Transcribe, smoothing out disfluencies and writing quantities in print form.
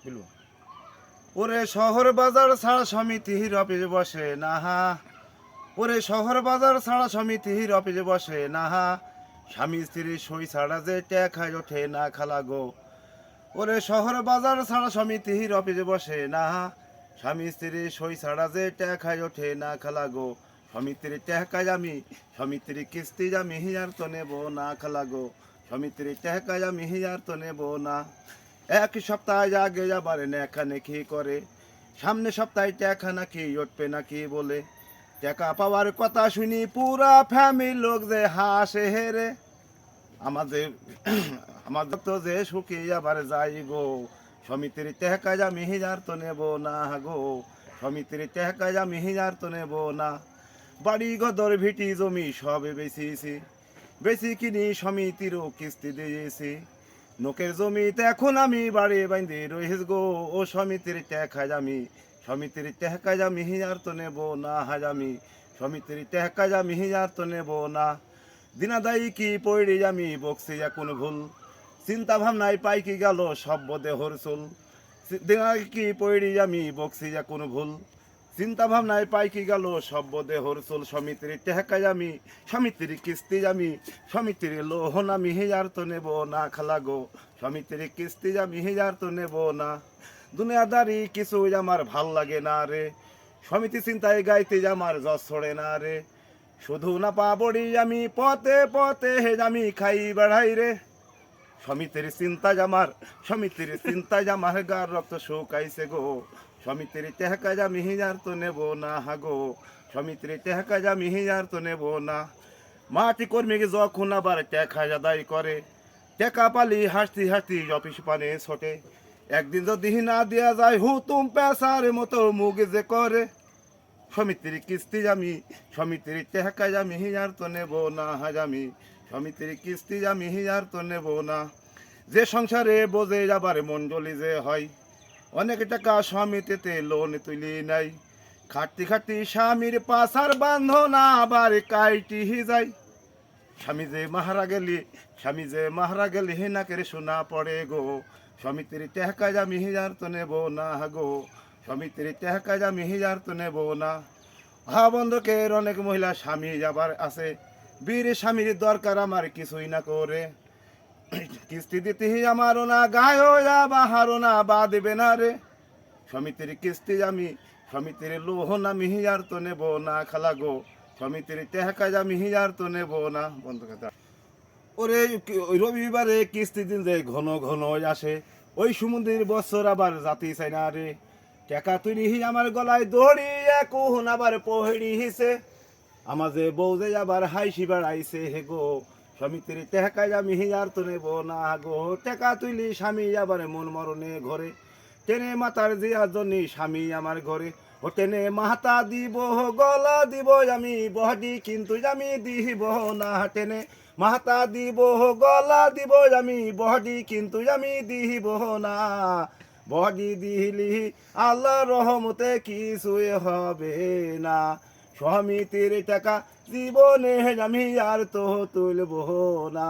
বলবো ওরে শহর বাজার ছাড়া সমিতির অফিসে বসে না হা, ওরে শহর বাজার ছাড়া সমিতির অফিসে বসে না হা, স্বামী স্ত্রীর সই ছাড়া যে টেকায় ওঠে না খালা গো। ওরে শহর বাজার ছাড়া সমিতির অফিসে বসে না হা, স্বামী স্ত্রীর সই ছাড়া যে টেকায় ওঠে না খালা গো। সমিতির টেকায় আমি, সমিতির কিস্তি আমি হিয়ার তো নেব না খালা গো। সমিতির টেকায় আমি হিয়ার তো নেব না। এক সপ্তাহ আগে আবার নেখা নেখি করে, সামনে সপ্তাহে টেকা নাকি উঠবে নাকি বলে। টাকা পাওয়ার কথা শুনি পুরা ফ্যামিলির লোক যে হাসে হেরে। আমাদের আমাদের তো যে সুখী আবার যাই গো। সমিতির টেকা আমি হিজার তো নেব না গো। সমিতির টেকা আমি হিজার তো নেব না। বাড়ি গদর ভিটি জমি সবে বেশিছি, বেশি কিনি সমিতিরও কিস্তি দিয়েছি। নোকের জমিতে এখন আমি বাড়ি বাইন্দে রয়েছ গো। ও সমিতির টেকা আমি, সমিতির টেকা আমি হিজার তো নেব না হাজামি। সমিতির টেকা আমি হিজার তো নেব না। দিনাদায়ী কি পড়ি আমি বকছি এখন ভুল, চিন্তা ভাবনায় পাই কি গেল সব দেহর চুল। দিনাদায়ী কি পড়ি আমি বকছি এখন ভুল, চিন্তা ভাবনায় পাই কি গেল সব দেহর চুল। সমিতির টেকায় আমি, সমিতির কিস্তি আমি, সমিতির লোহন আমি হিজার তো নেব না খালা গো। সমিতির কিস্তি আমি হিজার তো নেব না। দুনিয়াদারি কিছু আমার ভাল লাগে না রে, সমিতি চিন্তায় গাইতে আমার জজ ছড়ে না রে। শুধু না পাবড়ি আমি পথে পথে আমি খাই বেড়াই রে। সমিতির চিন্তা জামার, সমিতির চিন্তা জামার গার রক্ত শুকাইছে গো। সমিতির টেকা আমি হিজার তো নেব না হাগো। সমিতির টেকা আমি হিজার তো নেব না। মাটি কর্মীকে যখন আবার টেকা আদায় করে, টেকা পালি হাসতি হাসতি অফিস পানে ছোটে। একদিন যদি না দেয়া যায় হুতুম পেশার মতো মুখ যে করে। সমিতির কিস্তি আমি, সমিতির টেকা আমি হিজার তো নেব না হাজামি। সমিতির কিস্তি আমি হিজার তো নেব না। যে সংসারে বোঝে যাবার মন্ডলী যে হয়, অনেক টাকা সমিতিতে লোন তুলি নাই। খাটতি খাটতি স্বামীর পাশার বান্ধনা আবার কাইটি যায়। স্বামী যে মাহারা গেলি, স্বামী যে মাহারা গেলি নাকের সোনা পড়ে গো। সমিতির টেকা আমি হিজার তো নেব না গো। সমিতির টেকা আমি হিজার তো নেব না। হা বন্ধকের অনেক মহিলা স্বামী যাবার আছে, বীর স্বামীর দরকার আমার কিছুই না করে। কিস্তি দিতে আমারও না গায়ে বাহারও না বা দেবে না রে। সমিতির কিস্তি আমি, সমিতির লোহন আমি হিজার তো নেব না খালা গো। সমিতির টেকা আমি হিজার তো নেব না। বন্ধ কথা। ওরে ওই রবিবারে কিস্তি দিন যে ঘন ঘন আসে, ওই সমুদ্রের বছর আবার জাতি চাই না রে। টাকা তুলি আমার গলায় দড়ি এখন আবার পহড়ি হিসে। আমার যে বউ যে আবার হাইসি বেড়াইছে হে গো। সমিতির টেকায় আমি হিজার তো নেব না গো। টাকা তুলি স্বামী আবার মন মরণে ঘরে, টেনে মাতার জিয়ার জন্য স্বামী আমার ঘরে। ও টেনে মাতা দিব গলা দিব আমি বহডি কিন্তু আমি দিব না। টেনে মাতা দিব গলা দিব আমি বহডি কিন্তু আমি দিব না। বডি দিলি আল্লাহ রহমতে কিছুই হবে না। সমিতির টাকা জীবনে আমি আর তো তুলব না।